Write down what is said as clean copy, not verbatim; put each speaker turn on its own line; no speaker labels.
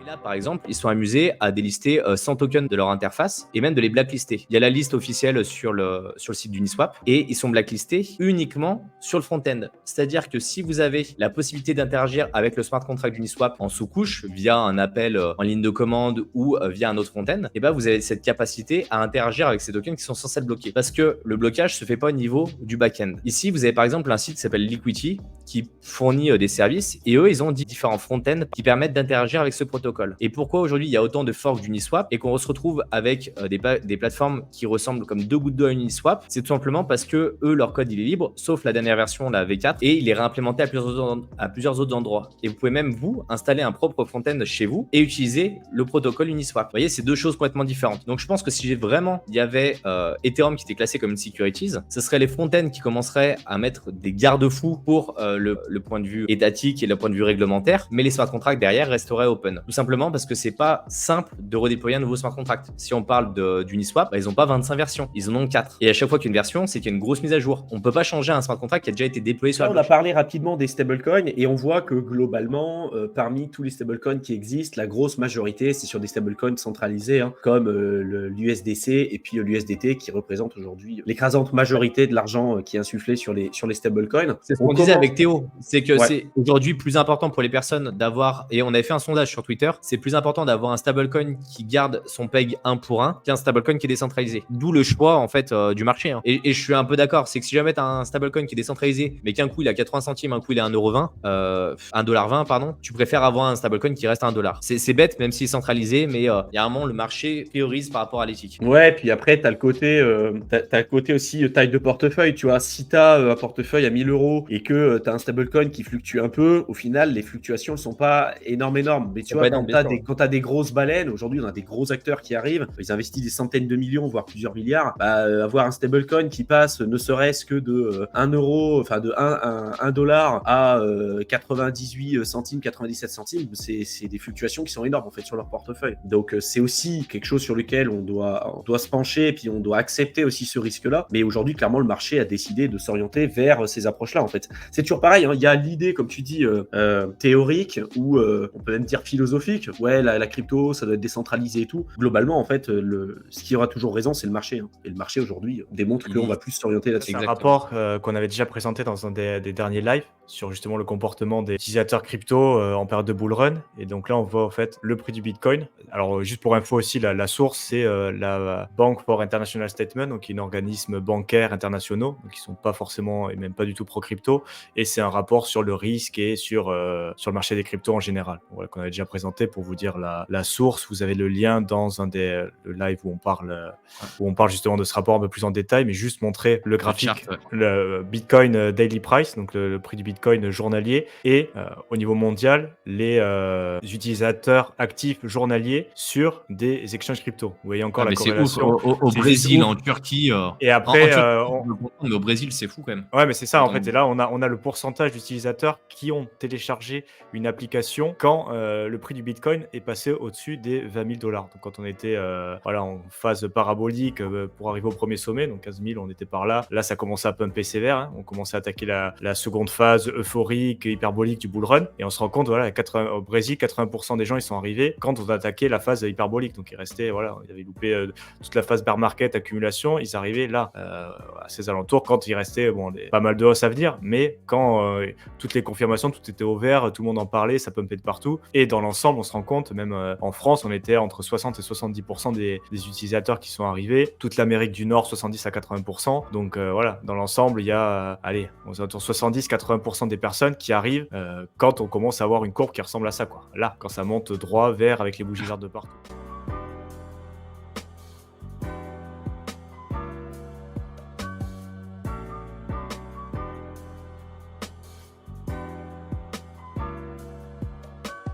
Et là, par exemple, ils sont amusés à délister 100 tokens de leur interface et même de les blacklister. Il y a la liste officielle sur le site d'Uniswap et ils sont blacklistés uniquement sur le front-end. C'est-à-dire que si vous avez la possibilité d'interagir avec le smart contract d'Uniswap en sous-couche via un appel en ligne de commande ou via un autre front-end, et ben vous avez cette capacité à interagir avec ces tokens qui sont censés être bloqués. Parce que le blocage se fait pas au niveau du back-end. Ici, vous avez par exemple un site qui s'appelle Liquity qui fournit des services et eux, ils ont différents front-ends qui permettent d'interagir avec ce protocole. Et pourquoi aujourd'hui il y a autant de forks d'Uniswap et qu'on se retrouve avec des plateformes qui ressemblent comme deux gouttes d'eau à Uniswap? C'est tout simplement parce que eux, leur code il est libre, sauf la dernière version, la V4, et il est réimplémenté à plusieurs autres endroits. Et vous pouvez même vous installer un propre front-end chez vous et utiliser le protocole Uniswap. Vous voyez, c'est deux choses complètement différentes. Donc je pense que si vraiment il y avait Ethereum qui était classé comme une securities, ce serait les front-ends qui commenceraient à mettre des garde-fous pour le point de vue étatique et le point de vue réglementaire, mais les smart contracts derrière resteraient open. Tout simplement parce que c'est pas simple de redéployer un nouveau smart contract. Si on parle d'Uniswap, ils n'ont pas 25 versions, ils en ont 4. Et à chaque fois qu'il y a une version, c'est qu'il y a une grosse mise à jour. On peut pas changer un smart contract qui a déjà été déployé sur la
blockchain. On a parlé rapidement des stablecoins et on voit que globalement, parmi tous les stablecoins qui existent, la grosse majorité, c'est sur des stablecoins centralisés, comme l'USDC et puis l'USDT qui représentent aujourd'hui l'écrasante majorité de l'argent qui est insufflé sur les stablecoins.
C'est ce qu'on disait avec Théo, c'est que c'est aujourd'hui plus important pour les personnes d'avoir, et on avait fait un sondage sur Twitter, c'est plus important d'avoir un stablecoin qui garde son peg 1 pour 1 qu'un stablecoin qui est décentralisé. D'où le choix en fait du marché. Et je suis un peu d'accord, c'est que si jamais tu as un stablecoin qui est décentralisé, mais qu'un coup il a 80 centimes, un coup il est 1,20 $1 pardon, tu préfères avoir un stablecoin qui reste à $1. C'est bête même s'il est centralisé, mais il y a un moment le marché priorise par rapport à l'éthique.
Ouais, puis après tu as le côté aussi taille de portefeuille, tu vois, si tu as un portefeuille à 1000 € et que tu as un stablecoin qui fluctue un peu, au final les fluctuations ne sont pas énormes, mais tu vois, quand tu as des grosses baleines, aujourd'hui on a des gros acteurs qui arrivent, ils investissent des centaines de millions voire plusieurs milliards, avoir un stablecoin qui passe ne serait-ce que de 1 euro, enfin de 1 dollar à 98 centimes, 97 centimes, c'est des fluctuations qui sont énormes en fait sur leur portefeuille. Donc c'est aussi quelque chose sur lequel on doit se pencher et puis on doit accepter aussi ce risque-là. Mais aujourd'hui, clairement, le marché a décidé de s'orienter vers ces approches-là en fait. C'est toujours pareil, il y a l'idée, comme tu dis, théorique ou on peut même dire philosophique. Ouais, la crypto, ça doit être décentralisé et tout. Globalement, en fait, ce qui aura toujours raison, c'est le marché. Et le marché aujourd'hui démontre qu'on va plus s'orienter là-dessus.
C'est un rapport qu'on avait déjà présenté dans un des derniers lives sur justement le comportement des utilisateurs crypto en période de bull run. Et donc là, on voit en fait le prix du Bitcoin. Alors juste pour info aussi, la source, c'est la Bank for International Statement, donc qui est un organisme bancaire internationaux, donc qui sont pas forcément et même pas du tout pro-crypto. Et c'est un rapport sur le risque et sur le marché des cryptos en général. Voilà, qu'on avait déjà présenté pour vous dire la source. Vous avez le lien dans un des lives où on parle justement de ce rapport un peu plus en détail, mais juste montrer le graphique, le Bitcoin Daily Price, donc le prix du Bitcoin journalier, et au niveau mondial, les utilisateurs actifs journaliers sur des exchanges crypto. Vous voyez encore la corrélation.
Au Brésil, en Turquie.
Et après,
mais au Brésil, c'est fou quand même.
Ouais, mais c'est ça en fait. Et là, on a le pourcentage d'utilisateurs qui ont téléchargé une application quand le prix du Bitcoin est passé au-dessus des 20 000 $. Donc quand on était en phase parabolique pour arriver au premier sommet, donc 15 000, on était par là. Là, ça commençait à pumper sévère. On commençait à attaquer la seconde phase euphorique et hyperbolique du bull run. Et on se rend compte, au Brésil, 80% des gens ils sont arrivés quand on a attaqué la phase hyperbolique. Donc ils restaient, ils avaient loupé toute la phase bear market, accumulation. Ils arrivaient là, à ces alentours, quand il restait pas mal de hausse à venir. Mais quand toutes les confirmations, tout était au vert, tout le monde en parlait, ça pumpait de partout. Et dans l'ensemble, on se rend compte, même en France, on était entre 60 et 70% des utilisateurs qui sont arrivés. Toute l'Amérique du Nord, 70 à 80%. Donc dans l'ensemble, il y a, on est autour de 70-80% des personnes qui arrivent quand on commence à avoir une courbe qui ressemble à ça, quoi. Là, quand ça monte droit, vert, avec les bougies vertes de partout.